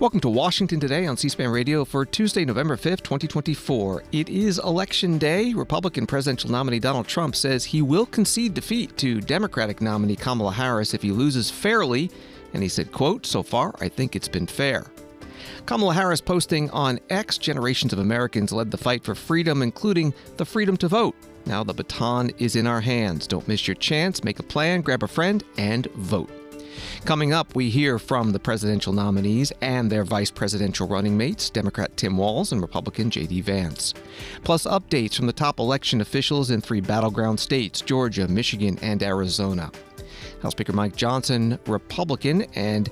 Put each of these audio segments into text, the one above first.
Welcome to Washington Today on C-SPAN Radio for Tuesday, November 5th, 2024. It is Election Day. Republican presidential nominee Donald Trump says he will concede defeat to Democratic nominee Kamala Harris if he loses fairly. And he said, quote, "So far, I think it's been fair." Kamala Harris posting on X, generations of Americans led the fight for freedom, including the freedom to vote. Now the baton is in our hands. Don't miss your chance. Make a plan, grab a friend, and vote. Coming up, we hear from the presidential nominees and their vice presidential running mates, Democrat Tim Walz and Republican JD Vance. Plus updates from the top election officials in 3 battleground states, Georgia, Michigan, and Arizona. House Speaker Mike Johnson, Republican, and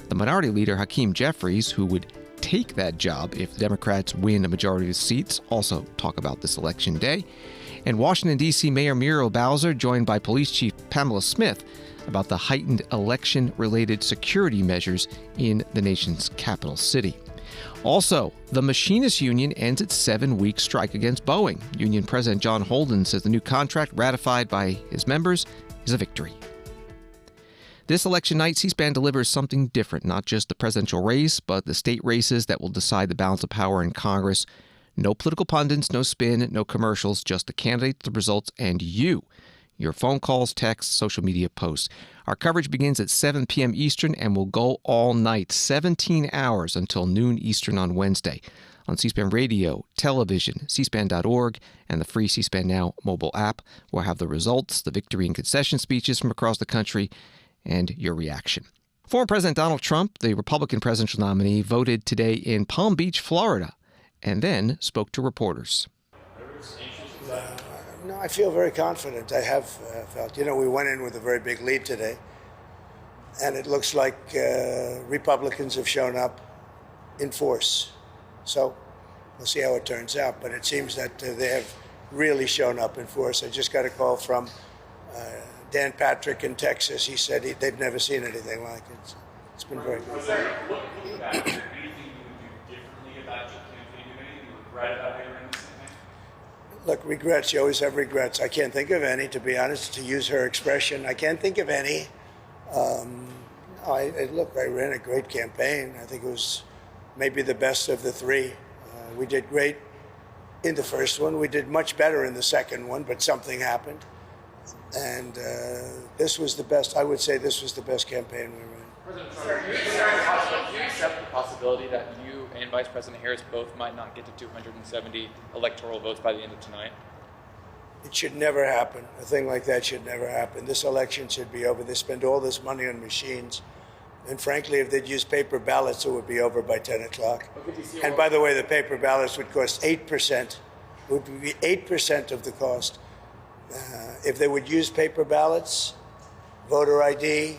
the minority leader Hakeem Jeffries, who would take that job if the Democrats win a majority of the seats, also talk about this election day. And Washington, D.C. Mayor Muriel Bowser, joined by Police Chief Pamela Smith, about the heightened election-related security measures in the nation's capital city. Also, the Machinists Union ends its 7-week strike against Boeing. Union President John Holden says the new contract ratified by his members is a victory. This election night, C-SPAN delivers something different, not just the presidential race, but the state races that will decide the balance of power in Congress. No political pundits, no spin, no commercials, just the candidates, the results, and you. Your phone calls, texts, social media posts. Our coverage begins at 7 p.m. Eastern and will go all night, 17 hours until noon Eastern on Wednesday. On C-SPAN Radio, television, cspan.org, and the free C-SPAN Now mobile app, we'll have the results, the victory and concession speeches from across the country, and your reaction. Former President Donald Trump, the Republican presidential nominee, voted today in Palm Beach, Florida, and then spoke to reporters. No, I feel very confident. I have felt. We went in with a very big lead today, and it looks like Republicans have shown up in force. So we'll see how it turns out. But it seems that they have really shown up in force. I just got a call from Dan Patrick in Texas. He said they've never seen anything like it. It's been very good. Looking back, is there anything you would do differently about your campaign? Anything you regret about how you ran this campaign? Look, regrets. You always have regrets. I can't think of any, to be honest, to use her expression. I can't think of any. I ran a great campaign. I think it was maybe the best of the 3. We did great in the first one. We did much better in the second one, but something happened. And this was the best. I would say this was the best campaign we ran. President Trump, do you accept the possibility that you and Vice President Harris both might not get to 270 electoral votes by the end of tonight? It should never happen. A thing like that should never happen. This election should be over. They spend all this money on machines. And frankly, if they'd use paper ballots, it would be over by 10 o'clock. And by the way, the paper ballots would cost 8%. It would be 8% of the cost. If they would use paper ballots, voter ID,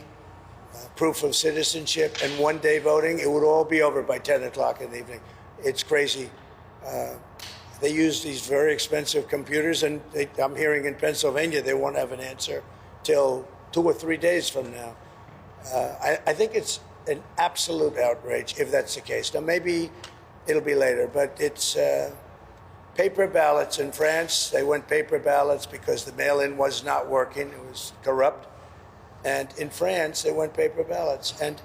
proof of citizenship, and one-day voting, it would all be over by 10 o'clock in the evening. It's crazy. They use these very expensive computers, and I'm hearing in Pennsylvania they won't have an answer till 2 or 3 days from now. I think it's an absolute outrage if that's the case. Now, maybe it'll be later, but it's paper ballots in France. They went paper ballots because the mail-in was not working. It was corrupt. And in France, they went paper ballots. And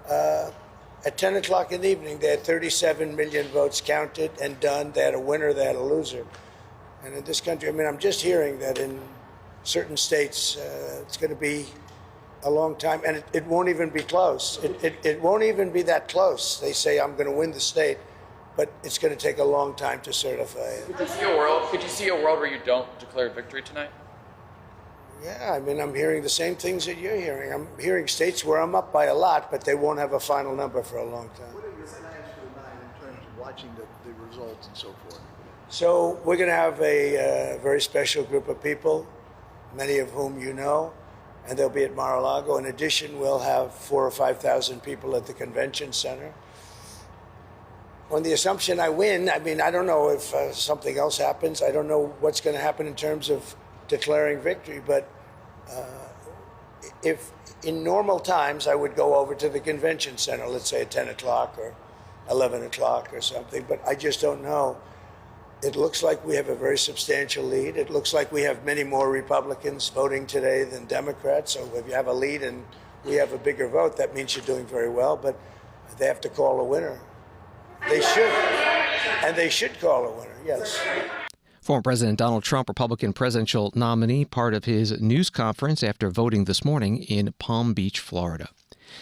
at 10 o'clock in the evening, they had 37 million votes counted and done. They had a winner, they had a loser. And in this country, I'm just hearing that in certain states, it's going to be a long time. And it won't even be close. It won't even be that close. They say, I'm going to win the state, but it's going to take a long time to certify it. Could you see a world where you don't declare victory tonight? Yeah, I'm hearing the same things that you're hearing. I'm hearing states where I'm up by a lot, but they won't have a final number for a long time. What are your plans for tonight in terms of watching the results and so forth? So we're going to have a very special group of people, many of whom you know, and they'll be at Mar-a-Lago. In addition, we'll have 4,000 or 5,000 people at the convention center. On the assumption I win, I don't know if something else happens. I don't know what's going to happen in terms of declaring victory, but if in normal times I would go over to the convention center, let's say at 10 o'clock or 11 o'clock or something, but I just don't know. It looks like we have a very substantial lead. It looks like we have many more Republicans voting today than Democrats. So if you have a lead and we have a bigger vote, that means you're doing very well. But They have to call a winner. They should. And they should call a winner, yes. Former President Donald Trump, Republican presidential nominee, part of his news conference after voting this morning in Palm Beach, Florida.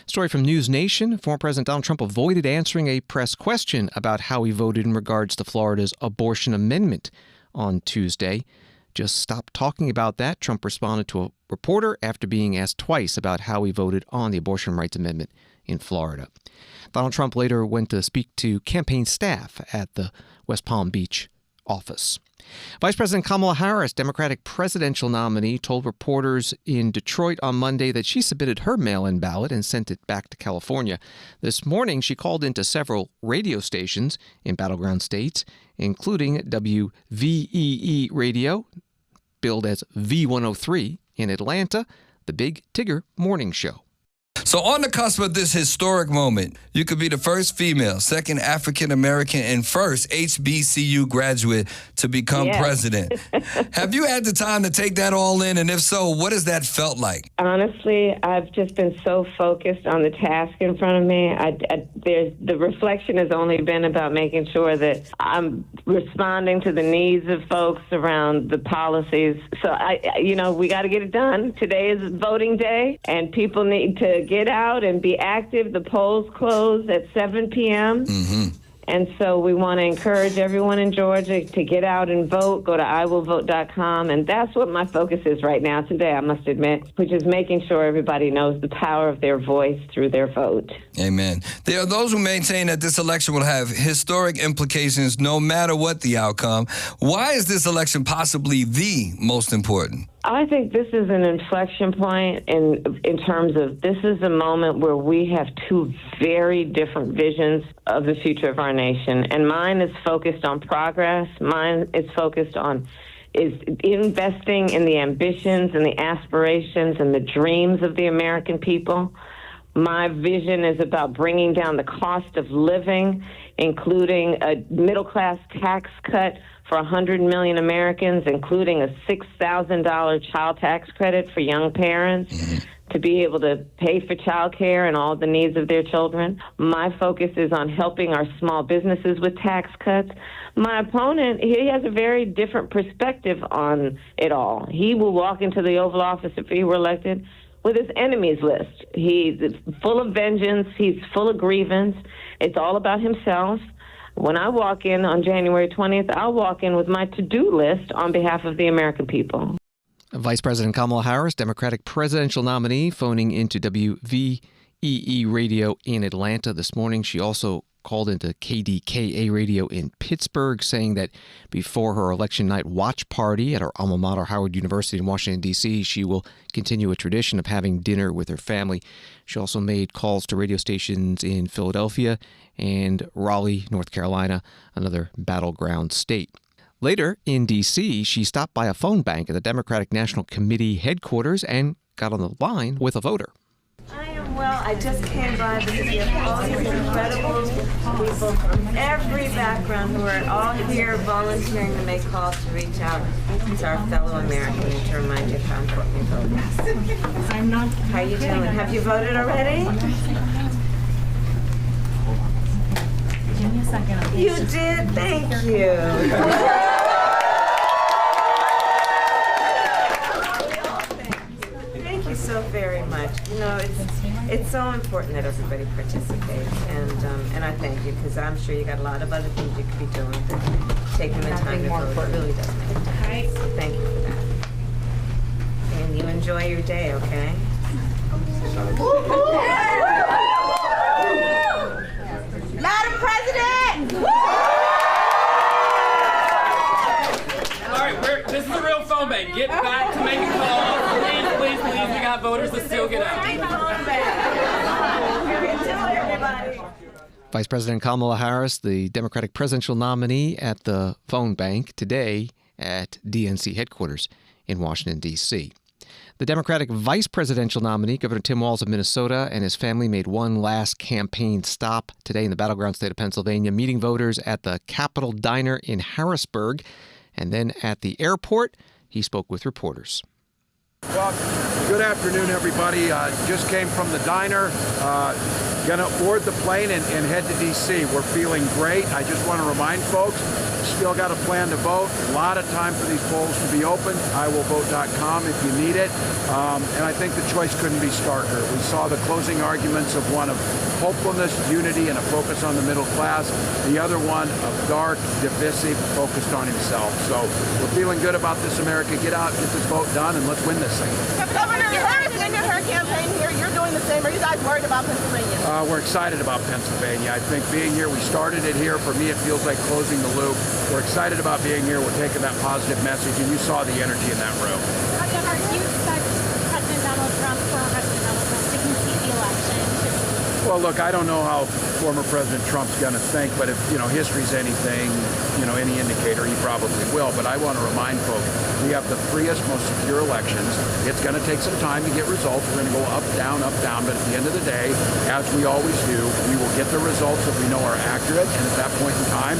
Story from News Nation. Former President Donald Trump avoided answering a press question about how he voted in regards to Florida's abortion amendment on Tuesday. Just stopped talking about that. Trump responded to a reporter after being asked twice about how he voted on the abortion rights amendment in Florida. Donald Trump later went to speak to campaign staff at the West Palm Beach office. Vice President Kamala Harris, Democratic presidential nominee, told reporters in Detroit on Monday that she submitted her mail-in ballot and sent it back to California. This morning, she called into several radio stations in battleground states, including WVEE Radio, billed as V103 in Atlanta, the Big Tigger Morning Show. So on the cusp of this historic moment, you could be the first female, second African-American, and first HBCU graduate to become president. Have you had the time to take that all in? And if so, what has that felt like? Honestly, I've just been so focused on the task in front of me. The reflection has only been about making sure that I'm responding to the needs of folks around the policies. So, we got to get it done. Today is voting day, and people need to get out and be active. The polls close at 7 p.m. And so we want to encourage everyone in Georgia to get out and vote. Go to iwillvote.com. And that's what my focus is right now today, I must admit, which is making sure everybody knows the power of their voice through their vote. Amen. There are those who maintain that this election will have historic implications no matter what the outcome. Why is this election possibly the most important? I think this is an inflection point in terms of this is a moment where we have two very different visions of the future of our nation. And mine is focused on progress. Mine is focused on investing in the ambitions and the aspirations and the dreams of the American people. My vision is about bringing down the cost of living, including a middle-class tax cut for 100 million Americans, including a $6,000 child tax credit for young parents to be able to pay for child care and all the needs of their children. My focus is on helping our small businesses with tax cuts. My opponent, he has a very different perspective on it all. He will walk into the Oval Office if he were elected with his enemies list. He's full of vengeance. He's full of grievance. It's all about himself. When I walk in on January 20th, I'll walk in with my to-do list on behalf of the American people. Vice President Kamala Harris, Democratic presidential nominee, phoning into WVEE Radio in Atlanta this morning. She also called into KDKA Radio in Pittsburgh, saying that before her election night watch party at her alma mater, Howard University in Washington, D.C., she will continue a tradition of having dinner with her family. She also made calls to radio stations in Philadelphia and Raleigh, North Carolina, another battleground state. Later in D.C., she stopped by a phone bank at the Democratic National Committee headquarters and got on the line with a voter. I am well. I just came by because we have all these incredible people from every background who are all here volunteering to make calls to reach out to our fellow Americans and to remind you of how important your vote is. I'm not. How you doing? Have you voted already? Give me a second. You did? Thank you. So very much. You know, it's so important that everybody participates, and I thank you because I'm sure you got a lot of other things you could be doing, but taking the time to vote really does make a difference. So thank you for that. And you enjoy your day, okay? Madam President! All right, this is a real phone bank. Get back to making calls. Please, we got voters to still get out. Vice President Kamala Harris, the Democratic presidential nominee, at the phone bank today at DNC headquarters in Washington, D.C. The Democratic vice presidential nominee, Governor Tim Walz of Minnesota, and his family made one last campaign stop today in the battleground state of Pennsylvania, meeting voters at the Capitol Diner in Harrisburg. And then at the airport, he spoke with reporters. Well, good afternoon, everybody. Just came from the diner. Going to board the plane and head to D.C. We're feeling great. I just want to remind folks, still got a plan to vote. A lot of time for these polls to be open. iwillvote.com if you need it. And I think the choice couldn't be starker. We saw the closing arguments of one of hopefulness, unity, and a focus on the middle class. The other one of dark, divisive, focused on himself. So we're feeling good about this, America. Get out, get this vote done, and let's win this thing. Governor Harris ended her campaign here. You're doing the same. Are you guys worried about Pennsylvania? We're excited about Pennsylvania. I think being here, we started it here. For me, it feels like closing the loop. We're excited about being here. We're taking that positive message, and you saw the energy in that room. Governor, do you expect President Donald Trump to concede the election? Well, look, I don't know how former President Trump's going to think, but if, history's anything, any indicator, he probably will. But I want to remind folks, we have the freest, most secure elections. It's going to take some time to get results. We're going to go up, down, but at the end of the day, as we always do, we will get the results that we know are accurate. And at that point in time,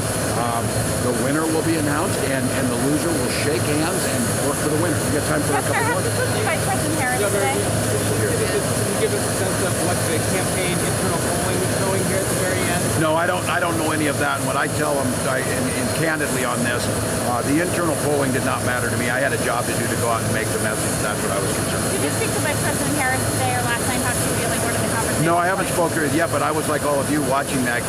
the winner will be announced, and the loser will shake hands and work for the winner. We got time for a couple more. Vice President Harris today. Can you give us a sense of what the campaign internal polling is showing here at the very end? No, I don't know any of that. And what I tell them, and candidly on this, the internal polling did not matter to me. I had a job to do to go out and make the message. That's what I was concerned with. Did you speak to Vice President Harris today or last night? How do you feel like we're in the conversation? No, I haven't spoken to her yet, but I was like all of you watching that.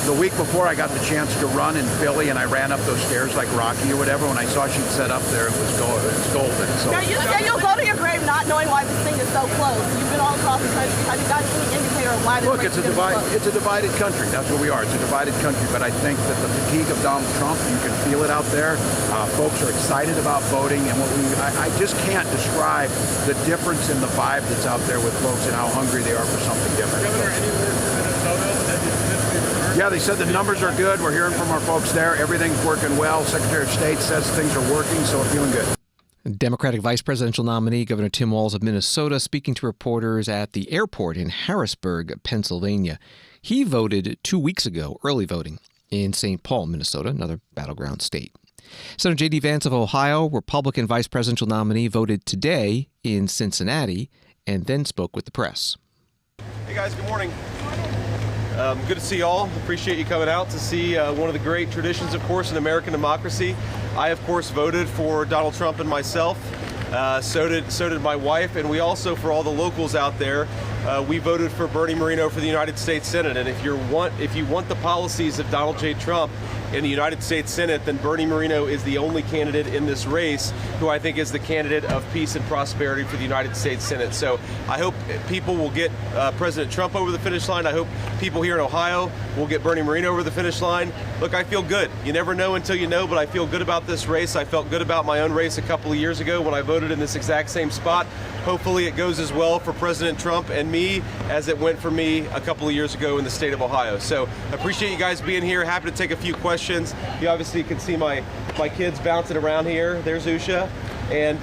The week before I got the chance to run in Philly, and I ran up those stairs like Rocky or whatever, when I saw she'd set up there, it was golden. So. Now, you say you'll go to your grave not knowing why this thing is so close. You've been all across the country. Have you got any indicator of why this Look, it's a divided country. That's what we are. It's a divided country. But I think that the fatigue of Donald Trump, you can feel it out there. Folks are excited about voting, and I just can't describe the difference in the vibe that's out there with folks and how hungry they are for something different. Governor, any word from Minnesota? Yeah, they said the numbers are good. We're hearing from our folks there. Everything's working well. Secretary of State says things are working, so we're feeling good. Democratic vice presidential nominee Governor Tim Walz of Minnesota speaking to reporters at the airport in Harrisburg, Pennsylvania. He voted 2 weeks ago, early voting, in St. Paul, Minnesota, another battleground state. Senator JD Vance of Ohio, Republican vice presidential nominee, voted today in Cincinnati and then spoke with the press. Hey guys, good morning. Good to see y'all. Appreciate you coming out to see one of the great traditions, of course, in American democracy. I, of course, voted for Donald Trump and myself. So did my wife, and we also, for all the locals out there, we voted for Bernie Moreno for the United States Senate. And if you want the policies of Donald J. Trump in the United States Senate, then Bernie Moreno is the only candidate in this race who I think is the candidate of peace and prosperity for the United States Senate. So I hope people will get President Trump over the finish line. I hope people here in Ohio will get Bernie Moreno over the finish line. Look, I feel good. You never know until you know, but I feel good about this race. I felt good about my own race a couple of years ago when I voted in this exact same spot. Hopefully it goes as well for President Trump and me as it went for me a couple of years ago in the state of Ohio. So appreciate you guys being here. Happy to take a few questions. You obviously can see my kids bouncing around here. There's Usha. And,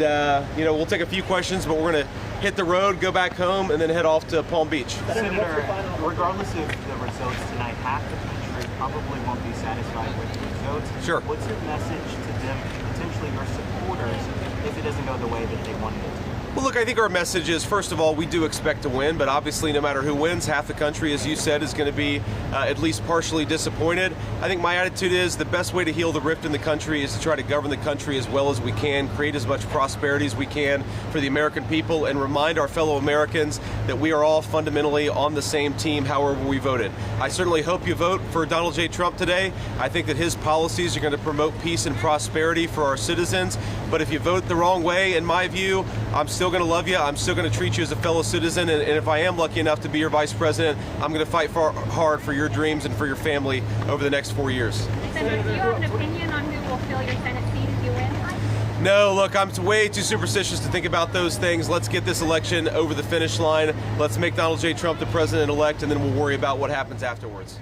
we'll take a few questions, but we're going to hit the road, go back home, and then head off to Palm Beach. Senator, regardless of the results tonight, half the country probably won't be satisfied with the results. Sure. What's your message to them, potentially your supporters, if it doesn't go the way that they wanted it to? Well, look, I think our message is, first of all, we do expect to win, but obviously no matter who wins, half the country, as you said, is going to be at least partially disappointed. I think my attitude is the best way to heal the rift in the country is to try to govern the country as well as we can, create as much prosperity as we can for the American people, and remind our fellow Americans that we are all fundamentally on the same team, however we voted. I certainly hope you vote for Donald J. Trump today. I think that his policies are going to promote peace and prosperity for our citizens, but if you vote the wrong way, in my view, I'm still going to love you. I'm still going to treat you as a fellow citizen. And if I am lucky enough to be your vice president, I'm going to fight hard for your dreams and for your family over the next 4 years. Senator, do you have an opinion on who will fill your Senate seat if you win? No, look, I'm way too superstitious to think about those things. Let's get this election over the finish line. Let's make Donald J. Trump the president-elect, and then we'll worry about what happens afterwards.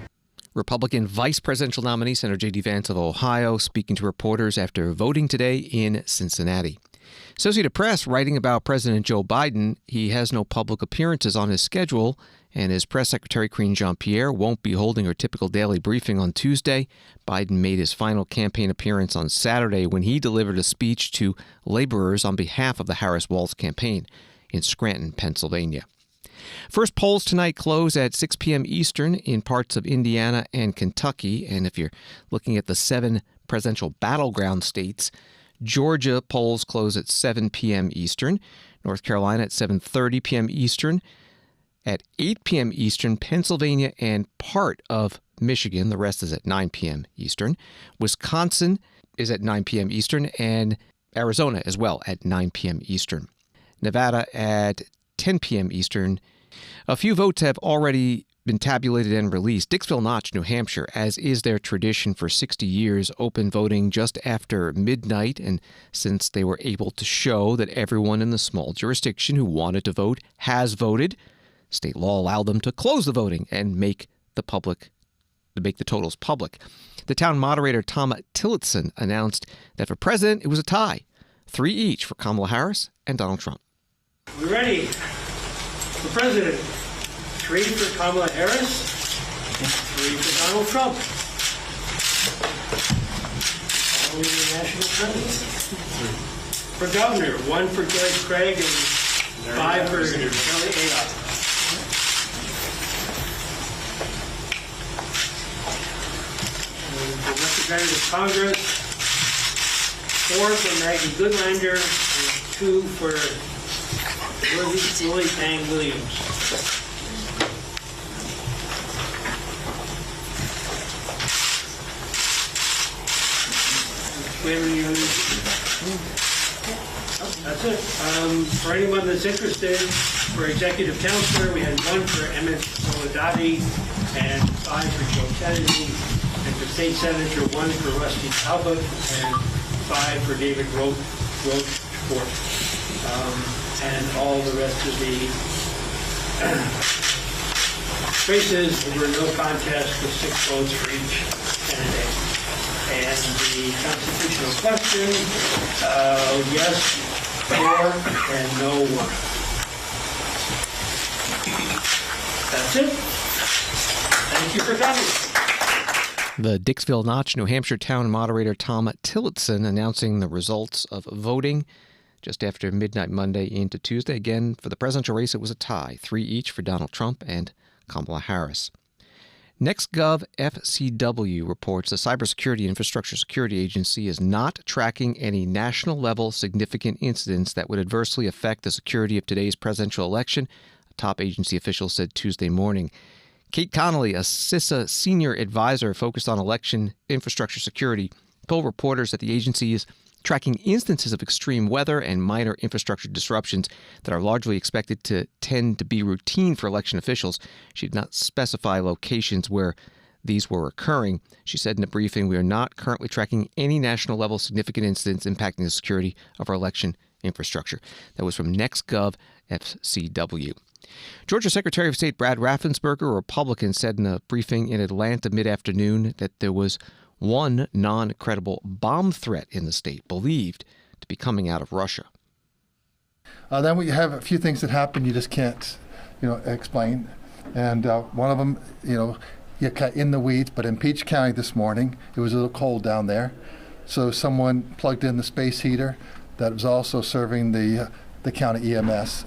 Republican vice presidential nominee Senator JD Vance of Ohio speaking to reporters after voting today in Cincinnati. Associated Press writing about President Joe Biden. He has no public appearances on his schedule, and his press secretary, Karine Jean-Pierre, won't be holding her typical daily briefing on Tuesday. Biden made his final campaign appearance on Saturday when he delivered a speech to laborers on behalf of the Harris-Walz campaign in Scranton, Pennsylvania. First polls tonight close at 6 p.m. Eastern in parts of Indiana and Kentucky. And if you're looking at the 7 presidential battleground states, Georgia polls close at 7 p.m. Eastern, North Carolina at 7:30 p.m. Eastern, at 8 p.m. Eastern, Pennsylvania and part of Michigan. The rest is at 9 p.m. Eastern. Wisconsin is at 9 p.m. Eastern, and Arizona as well at 9 p.m. Eastern. Nevada at 10 p.m. Eastern. A few votes have already been tabulated and released. Dixville Notch, New Hampshire, as is their tradition for 60 years, opened voting just after midnight, and since they were able to show that everyone in the small jurisdiction who wanted to vote has voted, state law allowed them to close the voting and make the totals public. The town moderator, Tom Tillotson, announced that for president, it was a tie, 3 each for Kamala Harris and Donald Trump. We're ready for president. 3 for Kamala Harris, 3 for Donald Trump. Only the national president. For governor, 1 for Joyce Craig and 5 for Kelly Ayotte. For representative of Congress, 4 for Maggie Goodlander and 2 for Willie Tang Williams. That's it. For anyone that's interested, for executive counselor, we had 1 for Emmett Soledadi and 5 for Joe Kennedy, and for state senator, 1 for Rusty Talbot and 5 for David Rochefort. And all the rest of the races were no contest with 6 votes for each candidate. And the constitutional question, yes, 4, and no 1. That's it. Thank you for coming. The Dixville Notch, New Hampshire town moderator Tom Tillotson announcing the results of voting just after midnight Monday into Tuesday. Again, for the presidential race, it was a tie, 3 each for Donald Trump and Kamala Harris. NextGov FCW reports the Cybersecurity Infrastructure Security Agency is not tracking any national-level significant incidents that would adversely affect the security of today's presidential election, a top agency official said Tuesday morning. Kate Connolly, a CISA senior advisor focused on election infrastructure security, told reporters that the agency is tracking instances of extreme weather and minor infrastructure disruptions that are largely expected to tend to be routine for election officials. She did not specify locations where these were occurring. She said in a briefing, "We are not currently tracking any national-level significant incidents impacting the security of our election infrastructure." That was from NextGov FCW. Georgia Secretary of State Brad Raffensperger, a Republican, said in a briefing in Atlanta mid-afternoon that there was one non-credible bomb threat in the state believed to be coming out of Russia. Then we have a few things that happen you just can't, explain. And one of them, you're in the weeds, but in Peach County this morning, it was a little cold down there. So someone plugged in the space heater that was also serving the county EMS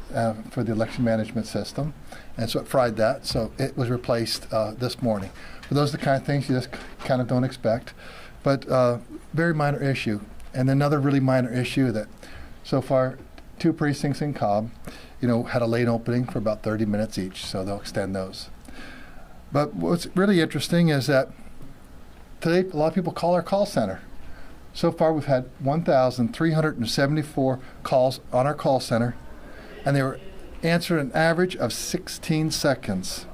for the election management system. And so it fried that, so it was replaced this morning. But those are the kind of things you just kind of don't expect. But very minor issue. And another really minor issue that so far 2 precincts in Cobb, had a late opening for about 30 minutes each, so they'll extend those. But what's really interesting is that today a lot of people call our call center. So far we've had 1,374 calls on our call center, and they were answered an average of 16 seconds.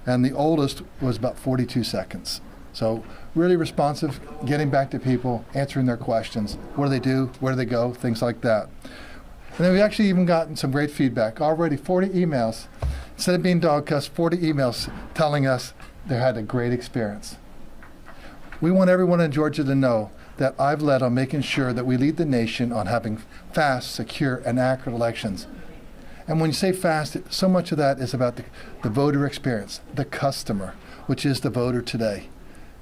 And the oldest was about 42 seconds. So really responsive, getting back to people, answering their questions. What do they do? Where do they go? Things like that. And then we've actually even gotten some great feedback. Already 40 emails. Instead of being dog-cussed, 40 emails telling us they had a great experience. We want everyone in Georgia to know that I've led on making sure that we lead the nation on having fast, secure, and accurate elections. And when you say fast, so much of that is about the voter experience, the customer, which is the voter today.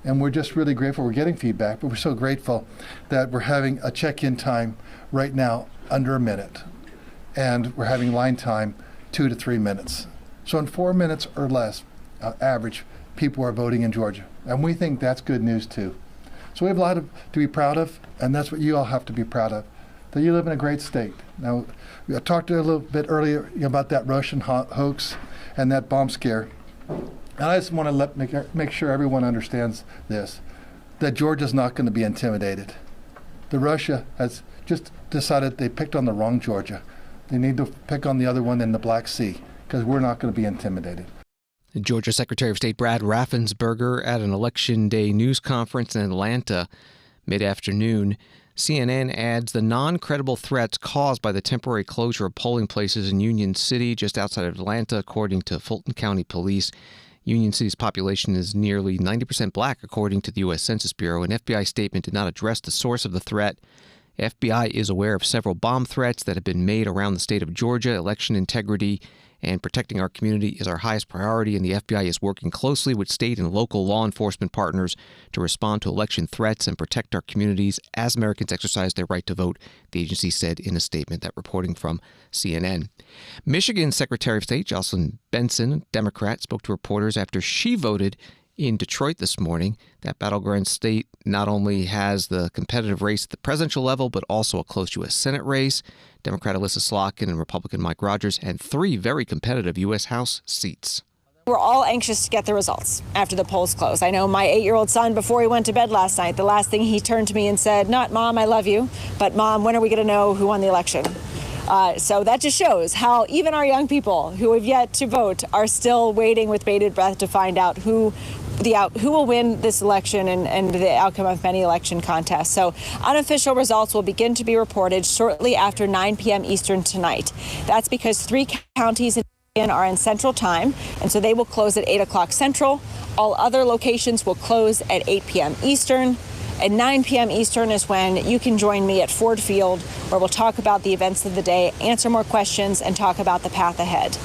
And we're just really grateful. We're getting feedback, but we're so grateful that we're having a check-in time right now under a minute. And we're having line time 2 to 3 minutes. So in 4 minutes or less, average, people are voting in Georgia. And we think that's good news too. So we have a lot to be proud of, and that's what you all have to be proud of, that you live in a great state. Now, I talked a little bit earlier about that Russian hoax and that bomb scare. And I just want to make sure everyone understands this, that Georgia's not going to be intimidated. The Russia has just decided they picked on the wrong Georgia. They need to pick on the other one in the Black Sea, because we're not going to be intimidated. Georgia Secretary of State Brad Raffensperger at an Election Day news conference in Atlanta mid-afternoon. CNN adds the non-credible threats caused by the temporary closure of polling places in Union City, just outside of Atlanta, according to Fulton County Police. Union City's population is nearly 90% black, according to the U.S. Census Bureau. An FBI statement did not address the source of the threat. FBI is aware of several bomb threats that have been made around the state of Georgia. Election integrity and protecting our community is our highest priority, and the FBI is working closely with state and local law enforcement partners to respond to election threats and protect our communities as Americans exercise their right to vote, the agency said in a statement. That reporting from CNN. Michigan Secretary of State Jocelyn Benson, Democrat, spoke to reporters after she voted in Detroit this morning. That battleground state not only has the competitive race at the presidential level, but also a close U.S. Senate race. Democrat Alyssa Slotkin and Republican Mike Rogers, and 3 very competitive U.S. House seats. We're all anxious to get the results after the polls close. I know my 8-year-old son, before he went to bed last night, the last thing he turned to me and said, not Mom, I love you, but Mom, when are we going to know who won the election? So that just shows how even our young people who have yet to vote are still waiting with bated breath to find out who will win this election and the outcome of many election contests. So unofficial results will begin to be reported shortly after 9 p.m. Eastern tonight. That's because 3 counties are in Central Time, and so they will close at 8 o'clock Central. All other locations will close at 8 p.m. Eastern. At 9 p.m. Eastern is when you can join me at Ford Field, where we'll talk about the events of the day, answer more questions, and talk about the path ahead.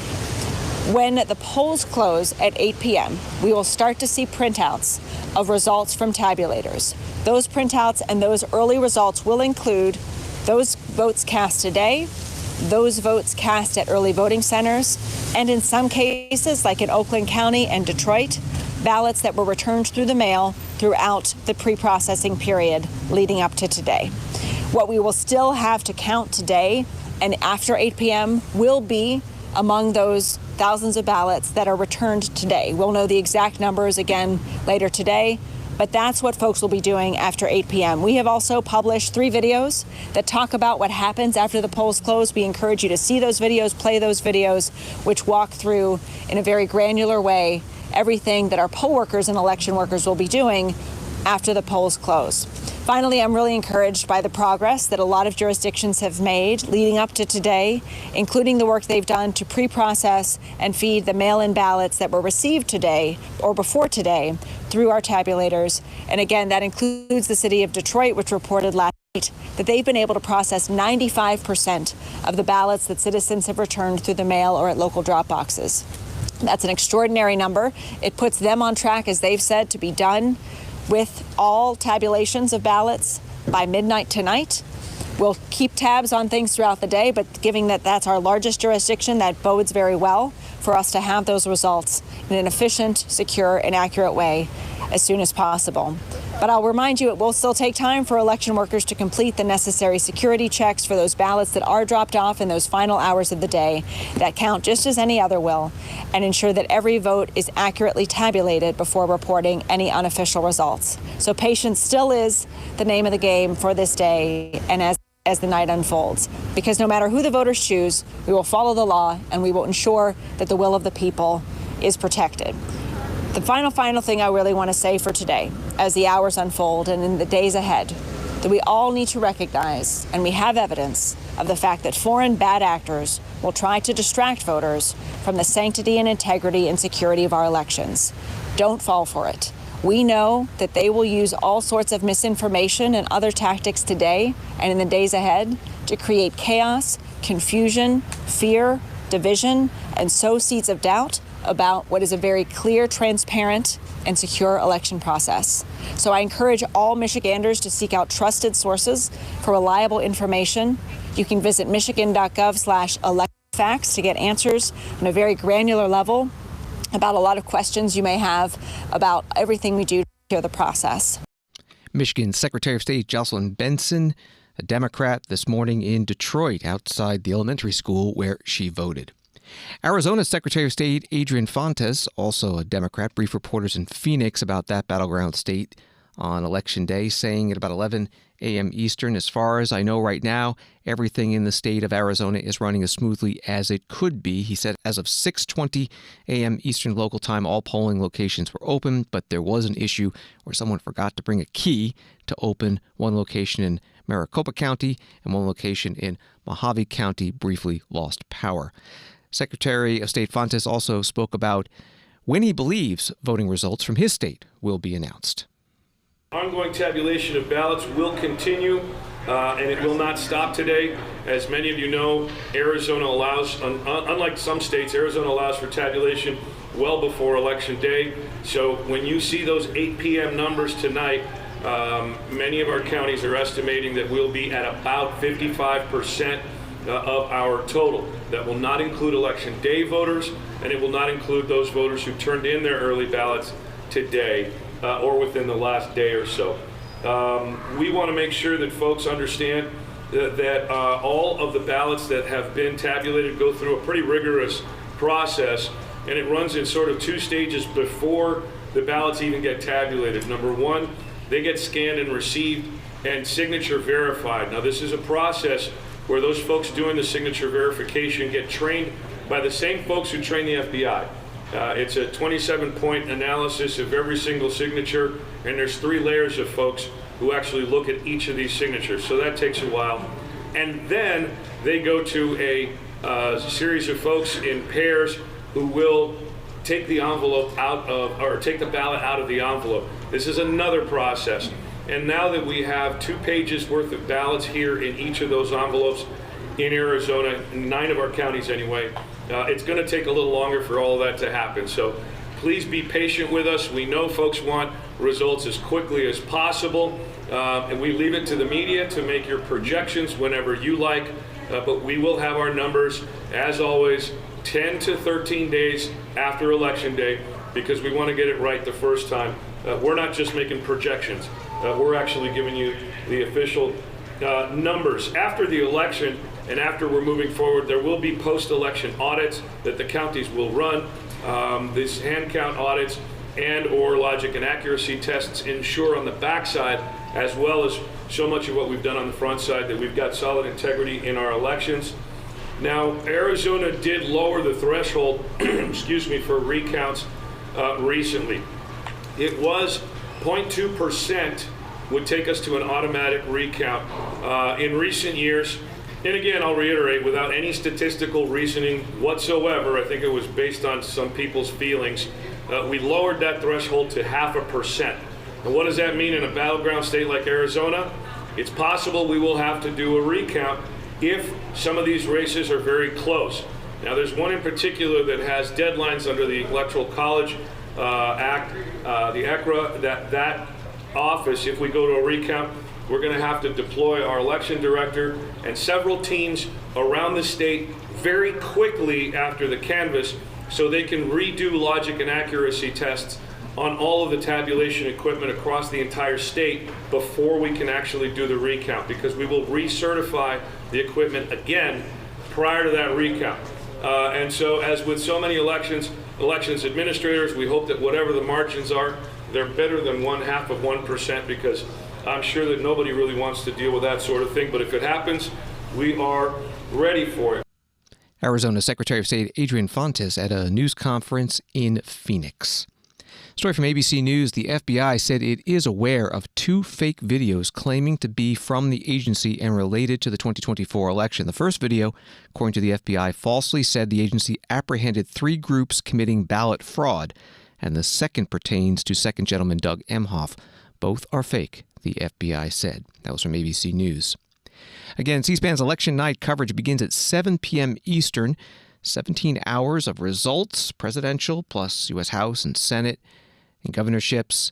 When the polls close at 8 p.m., we will start to see printouts of results from tabulators. Those printouts and those early results will include those votes cast today, those votes cast at early voting centers, and in some cases, like in Oakland County and Detroit, ballots that were returned through the mail throughout the pre-processing period leading up to today. What we will still have to count today and after 8 p.m. will be among those thousands of ballots that are returned today. We'll know the exact numbers again later today, but that's what folks will be doing after 8 p.m. We have also published 3 videos that talk about what happens after the polls close. We encourage you to see those videos, play those videos, which walk through in a very granular way everything that our poll workers and election workers will be doing after the polls close. Finally, I'm really encouraged by the progress that a lot of jurisdictions have made leading up to today, including the work they've done to pre-process and feed the mail-in ballots that were received today or before today through our tabulators. And again, that includes the city of Detroit, which reported last night that they've been able to process 95% of the ballots that citizens have returned through the mail or at local drop boxes. That's an extraordinary number. It puts them on track, as they've said, to be done with all tabulations of ballots by midnight tonight. We'll keep tabs on things throughout the day, but given that that's our largest jurisdiction, that bodes very well for us to have those results in an efficient, secure, and accurate way as soon as possible. But I'll remind you, it will still take time for election workers to complete the necessary security checks for those ballots that are dropped off in those final hours of the day that count just as any other will, and ensure that every vote is accurately tabulated before reporting any unofficial results. So patience still is the name of the game for this day and as the night unfolds, because no matter who the voters choose, we will follow the law and we will ensure that the will of the people is protected. The final thing I really want to say for today, as the hours unfold and in the days ahead, that we all need to recognize, and we have evidence of the fact that foreign bad actors will try to distract voters from the sanctity and integrity and security of our elections. Don't fall for it. We know that they will use all sorts of misinformation and other tactics today and in the days ahead to create chaos, confusion, fear, division, and sow seeds of doubt about what is a very clear, transparent, and secure election process. So I encourage all Michiganders to seek out trusted sources for reliable information. You can visit michigan.gov/election facts, to get answers on a very granular level about a lot of questions you may have about everything we do to the process. Michigan Secretary of State Jocelyn Benson, a Democrat, this morning in Detroit outside the elementary school where she voted. Arizona Secretary of State Adrian Fontes, also a Democrat, briefed reporters in Phoenix about that battleground state on Election Day, saying at about 11 a.m. Eastern, as far as I know right now, everything in the state of Arizona is running as smoothly as it could be. He said as of 6:20 a.m. Eastern local time, all polling locations were open, but there was an issue where someone forgot to bring a key to open one location in Maricopa County and one location in Mojave County briefly lost power. Secretary of State Fontes also spoke about when he believes voting results from his state will be announced. Ongoing tabulation of ballots will continue, and it will not stop today. As many of you know, Arizona allows, unlike some states, Arizona allows for tabulation well before Election Day. So when you see those 8 p.m. numbers tonight, many of our counties are estimating that we'll be at about 55% of our total. That will not include Election Day voters, and it will not include those voters who turned in their early ballots today. Or within the last day or so. We want to make sure that folks understand that all of the ballots that have been tabulated go through a pretty rigorous process, and it runs in sort of 2 stages before the ballots even get tabulated. Number one, they get scanned and received and signature verified. Now, this is a process where those folks doing the signature verification get trained by the same folks who train the FBI. It's a 27-point analysis of every single signature, and there's 3 layers of folks who actually look at each of these signatures. So that takes a while. And then they go to a series of folks in pairs who will take the envelope out of, or take the ballot out of the envelope. This is another process. And now that we have 2 pages worth of ballots here in each of those envelopes in Arizona, 9 of our counties anyway, it's going to take a little longer for all of that to happen. So please be patient with us. We know folks want results as quickly as possible, and we leave it to the media to make your projections whenever you like, but we will have our numbers, as always, 10 to 13 days after Election Day, because we want to get it right the first time. We're not just making projections. We're actually giving you the official numbers. After the election, and after we're moving forward, there will be post-election audits that the counties will run. These hand count audits and or logic and accuracy tests ensure on the backside, as well as so much of what we've done on the front side, that we've got solid integrity in our elections. Now, Arizona did lower the threshold, excuse me, for recounts recently. It was 0.2% would take us to an automatic recount. In recent years, and again, I'll reiterate, without any statistical reasoning whatsoever, I think it was based on some people's feelings, we lowered that threshold to 0.5%. And what does that mean in a battleground state like Arizona? It's possible we will have to do a recount if some of these races are very close. Now, there's one in particular that has deadlines under the Electoral College Act, the ECRA, that office, if we go to a recount, we're going to have to deploy our election director and several teams around the state very quickly after the canvass so they can redo logic and accuracy tests on all of the tabulation equipment across the entire state before we can actually do the recount, because we will recertify the equipment again prior to that recount. And so, as with so many elections administrators, we hope that whatever the margins are, they're better than 0.5%, because I'm sure that nobody really wants to deal with that sort of thing. But if it happens, we are ready for it. Arizona Secretary of State Adrian Fontes at a news conference in Phoenix. Story from ABC News. The FBI said it is aware of 2 fake videos claiming to be from the agency and related to the 2024 election. The first video, according to the FBI, falsely said the agency apprehended 3 groups committing ballot fraud, and the second pertains to Second Gentleman Doug Emhoff. Both are fake, the FBI said. That was from ABC News. Again, C-SPAN's election night coverage begins at 7 p.m. Eastern. 17 hours of results, presidential plus U.S. House and Senate and governorships,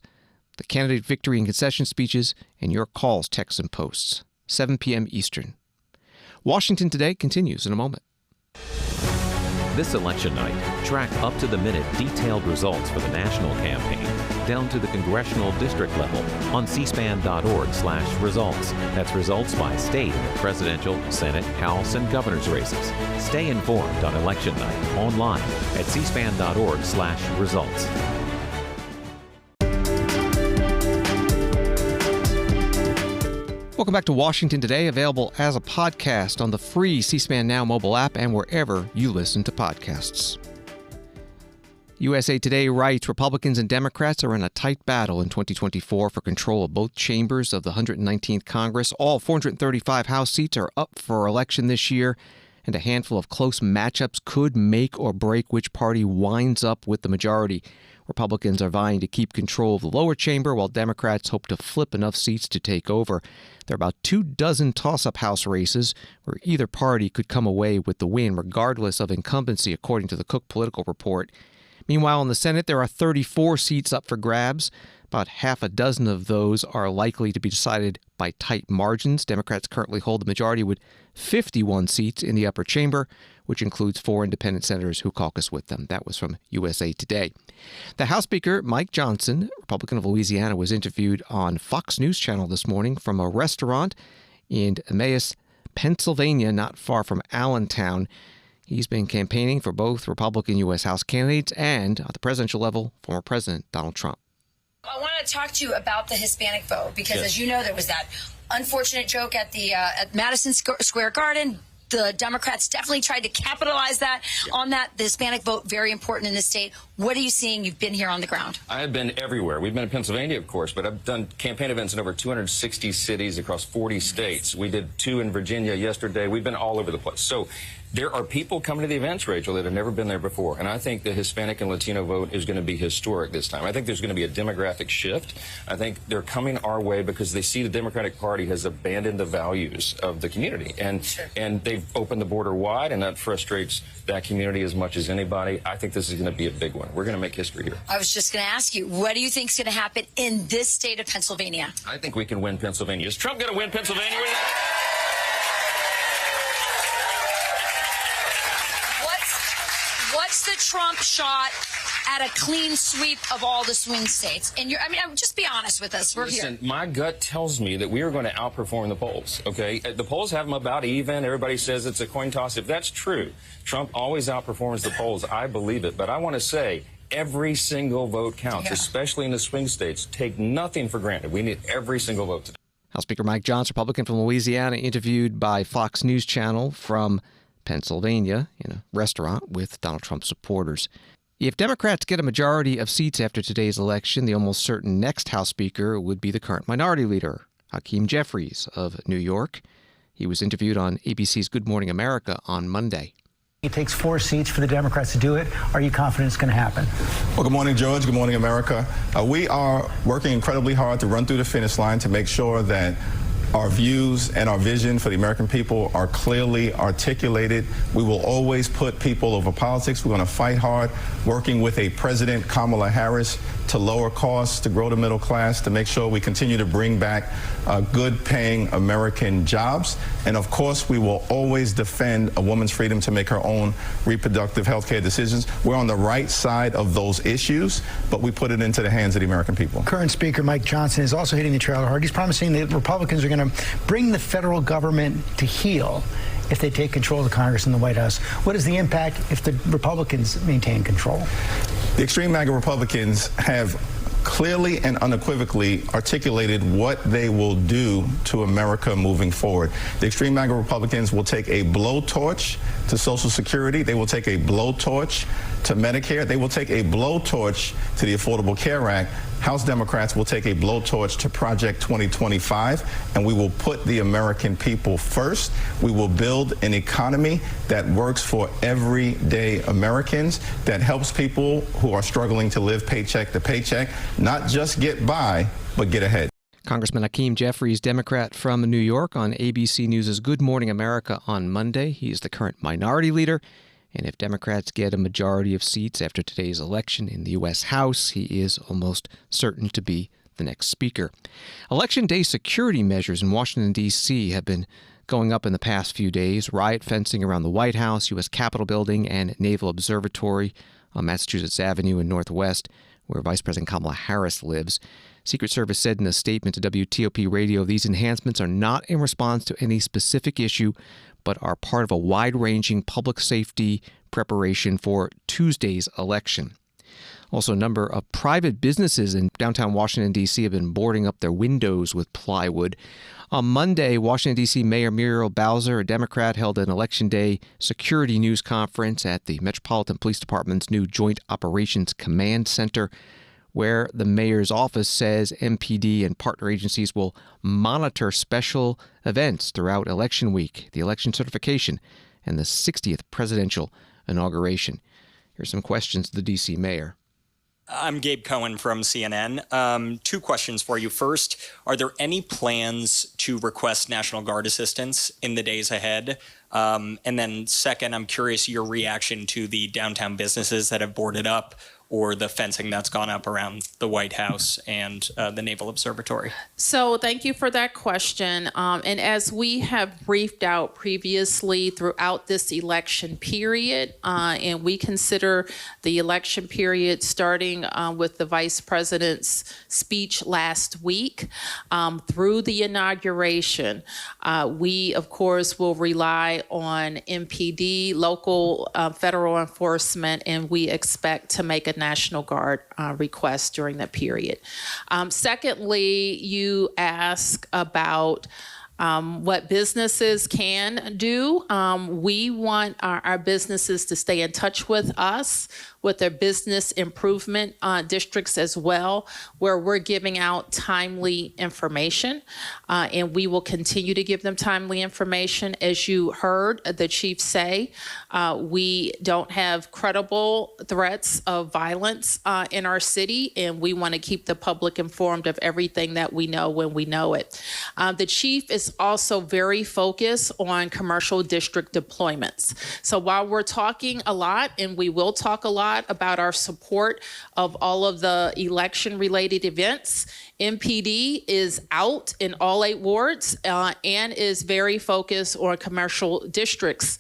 the candidate victory and concession speeches, and your calls, texts, and posts. 7 p.m. Eastern. Washington Today continues in a moment. This election night, track up-to-the-minute detailed results for the national campaign, down to the congressional district level on cspan.org/results. That's results by state in the presidential, Senate, House, and governor's races. Stay informed on election night online at cspan.org/results. Welcome back to Washington Today, available as a podcast on the free C-SPAN Now mobile app and wherever you listen to podcasts. USA Today writes Republicans and Democrats are in a tight battle in 2024 for control of both chambers of the 119th Congress. All 435 House seats are up for election this year, and a handful of close matchups could make or break which party winds up with the majority. Republicans are vying to keep control of the lower chamber, while Democrats hope to flip enough seats to take over. There are about 24 toss-up House races where either party could come away with the win, regardless of incumbency, according to the Cook Political Report. Meanwhile, in the Senate, there are 34 seats up for grabs. About half a dozen of those are likely to be decided by tight margins. Democrats currently hold the majority with 51 seats in the upper chamber, which includes 4 independent senators who caucus with them. That was from USA Today. The House Speaker, Mike Johnson, Republican of Louisiana, was interviewed on Fox News Channel this morning from a restaurant in Emmaus, Pennsylvania, not far from Allentown. He's been campaigning for both Republican U.S. House candidates and, at the presidential level, former President Donald Trump. I want to talk to you about the Hispanic vote because, Yes. as you know, there was that unfortunate joke at the at Madison Square Garden. The Democrats definitely tried to capitalize on that. The Hispanic vote, very important in this state. What are you seeing? You've been here on the ground. I have been everywhere. We've been in Pennsylvania, of course, but I've done campaign events in over 260 cities across 40 states. We did 2 in Virginia yesterday. We've been all over the place. So there are people coming to the events, Rachel, that have never been there before. And I think the Hispanic and Latino vote is going to be historic this time. I think there's going to be a demographic shift. I think they're coming our way because they see the Democratic Party has abandoned the values of the community. And they've opened the border wide, and that frustrates that community as much as anybody. I think this is going to be a big one. We're going to make history here. I was just going to ask you, what do you think is going to happen in this state of Pennsylvania? I think we can win Pennsylvania. Is Trump going to win Pennsylvania? What's the Trump shot at a clean sweep of all the swing states? And just be honest with us. We're Listen, here. my gut tells me that we are going to outperform the polls, okay? The polls have them about even. Everybody says it's a coin toss. If that's true, Trump always outperforms the polls. I believe it. But I want to say every single vote counts, especially in the swing states. Take nothing for granted. We need every single vote today. House Speaker Mike Johnson, Republican from Louisiana, interviewed by Fox News Channel from Pennsylvania in a restaurant with Donald Trump supporters. If Democrats get a majority of seats after today's election, the almost certain next House Speaker would be the current minority leader, Hakeem Jeffries of New York. He was interviewed on ABC's Good Morning America on Monday. It takes 4 seats for the Democrats to do it. Are you confident it's going to happen? Well, good morning, George. Good morning, America. We are working incredibly hard to run through the finish line to make sure that our views and our vision for the American people are clearly articulated. We will always put people over politics. We're going to fight hard, working with a President Kamala Harris to lower costs, to grow the middle class, to make sure we continue to bring back good-paying American jobs. And of course, we will always defend a woman's freedom to make her own reproductive health care decisions. We're on the right side of those issues, but we put it into the hands of the American people. Current Speaker Mike Johnson is also hitting the trailer hard. He's promising that Republicans are going to bring the federal government to heel if they take control of the Congress and the White House. What is the impact if the Republicans maintain control? The extreme MAGA Republicans have clearly and unequivocally articulated what they will do to America moving forward. The extreme MAGA Republicans will take a blowtorch to Social Security. They will take a blowtorch to Medicare. They will take a blowtorch to the Affordable Care Act. House Democrats will take a blowtorch to Project 2025, and we will put the American people first. We will build an economy that works for everyday Americans, that helps people who are struggling to live paycheck to paycheck, not just get by, but get ahead. Congressman Hakeem Jeffries, Democrat from New York, on ABC News' Good Morning America on Monday. He is the current minority leader. And if Democrats get a majority of seats after today's election in the U.S. House, he is almost certain to be the next speaker. Election day security measures in Washington, D.C. have been going up in the past few days. Riot fencing around the White House, U.S. Capitol Building, and Naval Observatory on Massachusetts Avenue in Northwest, where Vice President Kamala Harris lives. Secret Service said in a statement to WTOP Radio, these enhancements are not in response to any specific issue, but are part of a wide-ranging public safety preparation for Tuesday's election. Also, a number of private businesses in downtown Washington, D.C. have been boarding up their windows with plywood. On Monday, Washington, D.C. Mayor Muriel Bowser, a Democrat, held an Election Day security news conference at the Metropolitan Police Department's new Joint Operations Command Center, where the mayor's office says MPD and partner agencies will monitor special events throughout election week, the election certification, and the 60th presidential inauguration. Here's some questions to the D.C. mayor. I'm Gabe Cohen from CNN. 2 questions for you. First, are there any plans to request National Guard assistance in the days ahead? And then second, I'm curious your reaction to the downtown businesses that have boarded up or the fencing that's gone up around the White House and the Naval Observatory. So thank you for that question. And as we have briefed out previously throughout this election period, and we consider the election period starting with the Vice President's speech last week through the inauguration, we, of course, will rely on MPD, local federal enforcement, and we expect to make a National Guard request during that period. Secondly, you ask about what businesses can do. We want our businesses to stay in touch with us, with their business improvement districts as well, where we're giving out timely information, and we will continue to give them timely information. As you heard the chief say, we don't have credible threats of violence in our city, and we want to keep the public informed of everything that we know when we know it. The chief is also very focused on commercial district deployments. So while we're talking a lot, and we will talk a lot about our support of all of the election-related events, MPD is out in all 8 wards and is very focused on commercial districts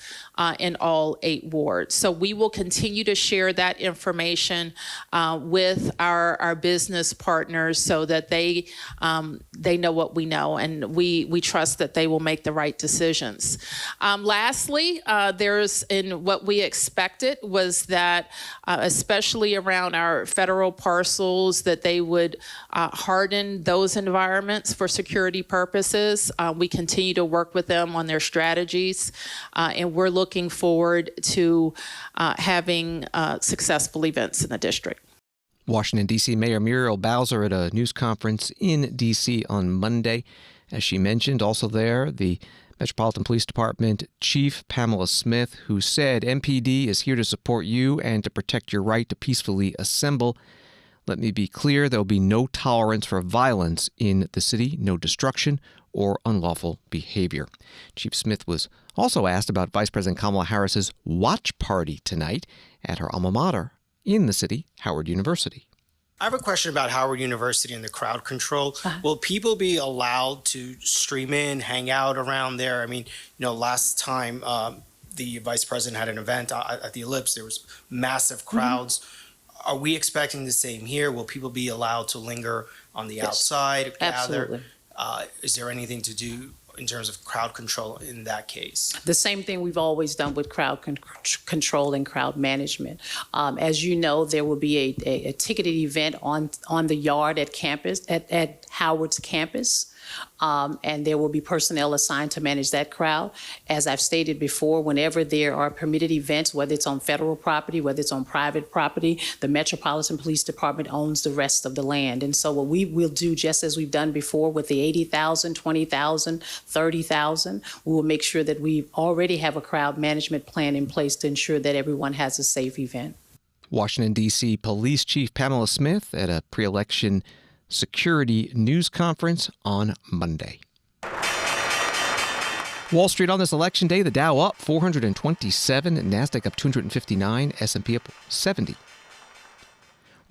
in all 8 wards. So we will continue to share that information with our business partners so that they know what we know, and we trust that they will make the right decisions. Lastly, there's in what we expected was that, especially around our federal parcels, that they would harden those environments for security purposes. We continue to work with them on their strategies, and we're looking forward to having successful events in the district. Washington, D.C. Mayor Muriel Bowser at a news conference in D.C. on Monday. As she mentioned, also there, the Metropolitan Police Department Chief Pamela Smith, who said MPD is here to support you and to protect your right to peacefully assemble. Let me be clear, there will be no tolerance for violence in the city, no destruction or unlawful behavior. Chief Smith was also asked about Vice President Kamala Harris's watch party tonight at her alma mater in the city, Howard University. I have a question about Howard University and the crowd control. Will people be allowed to stream in, hang out around there? I mean, last time the vice president had an event at the Ellipse, there was massive crowds. Mm-hmm. Are we expecting the same here? Will people be allowed to linger on the outside, gather? Is there anything to do in terms of crowd control in that case? The same thing we've always done with crowd control and crowd management. As you know, there will be a ticketed event on the yard at campus, at Howard's campus. And there will be personnel assigned to manage that crowd. As I've stated before, whenever there are permitted events, whether it's on federal property, whether it's on private property, the Metropolitan Police Department owns the rest of the land. And so what we will do, just as we've done before with the 80,000, 20,000, 30,000, we will make sure that we already have a crowd management plan in place to ensure that everyone has a safe event. Washington, D.C. Police Chief Pamela Smith at a pre-election security news conference on Monday. Wall Street on this election day, the Dow up 427, NASDAQ up 259, S&P up 70.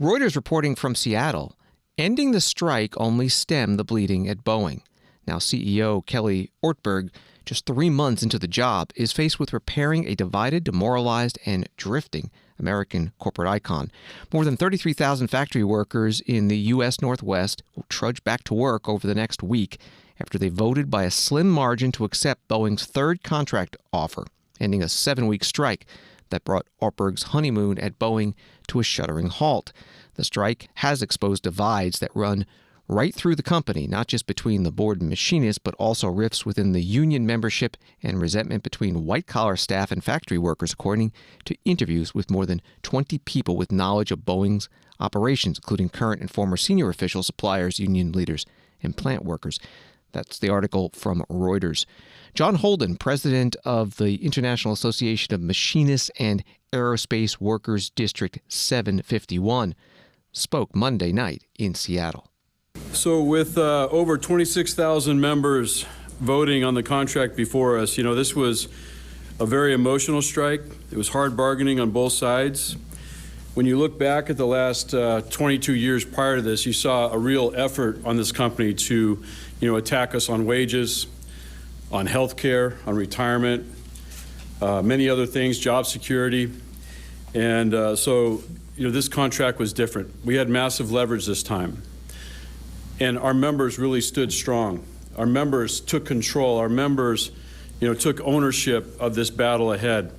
Reuters reporting from Seattle, ending the strike only stemmed the bleeding at Boeing. Now CEO Kelly Ortberg just 3 months into the job, is faced with repairing a divided, demoralized, and drifting American corporate icon. More than 33,000 factory workers in the U.S. Northwest will trudge back to work over the next week after they voted by a slim margin to accept Boeing's third contract offer, ending a 7-week strike that brought Ortberg's honeymoon at Boeing to a shuddering halt. The strike has exposed divides that run right through the company, not just between the board and machinists, but also rifts within the union membership and resentment between white-collar staff and factory workers, according to interviews with more than 20 people with knowledge of Boeing's operations, including current and former senior officials, suppliers, union leaders, and plant workers. That's the article from Reuters. John Holden, president of the International Association of Machinists and Aerospace Workers District 751, spoke Monday night in Seattle. So with over 26,000 members voting on the contract before us, this was a very emotional strike. It was hard bargaining on both sides. When you look back at the last 22 years prior to this, you saw a real effort on this company to, attack us on wages, on health care, on retirement, many other things, job security. And so this contract was different. We had massive leverage this time. And our members really stood strong. Our members took control. Our members, took ownership of this battle ahead.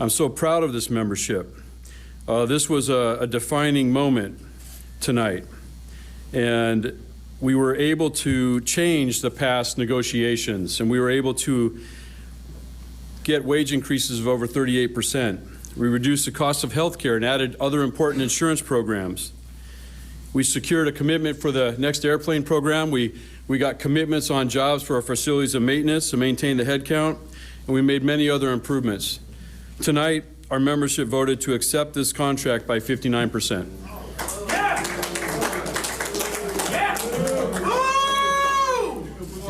I'm so proud of this membership. This was a defining moment tonight. And we were able to change the past negotiations, and we were able to get wage increases of over 38%. We reduced the cost of health care and added other important insurance programs. We secured a commitment for the next airplane program. We got commitments on jobs for our facilities and maintenance to maintain the headcount, and we made many other improvements. Tonight, our membership voted to accept this contract by 59%.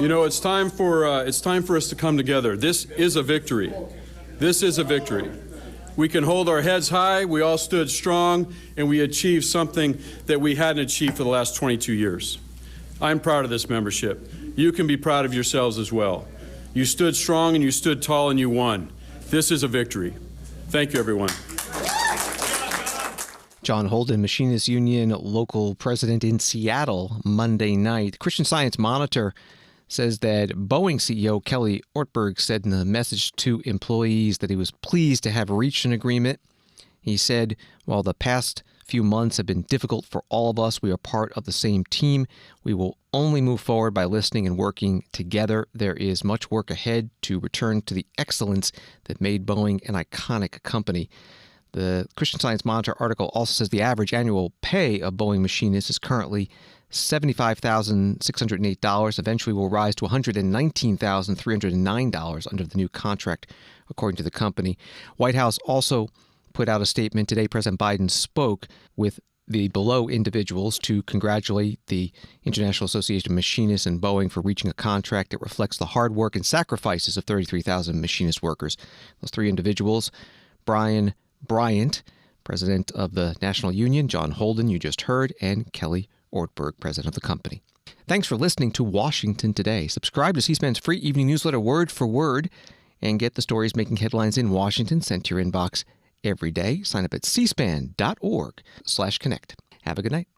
It's time for us to come together. This is a victory. This is a victory. We can hold our heads high. We all stood strong, and we achieved something that we hadn't achieved for the last 22 years. I'm proud of this membership. You can be proud of yourselves as well. You stood strong, and you stood tall, and you won. This is a victory. Thank you, everyone. John Holden, Machinists Union local president in Seattle, Monday night. Christian Science Monitor says that Boeing CEO Kelly Ortberg said in a message to employees that he was pleased to have reached an agreement. He said, while the past few months have been difficult for all of us, we are part of the same team. We will only move forward by listening and working together. There is much work ahead to return to the excellence that made Boeing an iconic company. The Christian Science Monitor article also says the average annual pay of Boeing machinists is currently $75,608, eventually will rise to $119,309 under the new contract, according to the company. White House also put out a statement today. President Biden spoke with the below individuals to congratulate the International Association of Machinists and Boeing for reaching a contract that reflects the hard work and sacrifices of 33,000 machinist workers. Those three individuals, Brian Bryant, president of the National Union, John Holden, you just heard, and Kelly Ortberg, president of the company. Thanks for listening to Washington Today. Subscribe to C-SPAN's free evening newsletter, Word for Word, and get the stories making headlines in Washington sent to your inbox every day. Sign up at cspan.org/connect. Have a good night.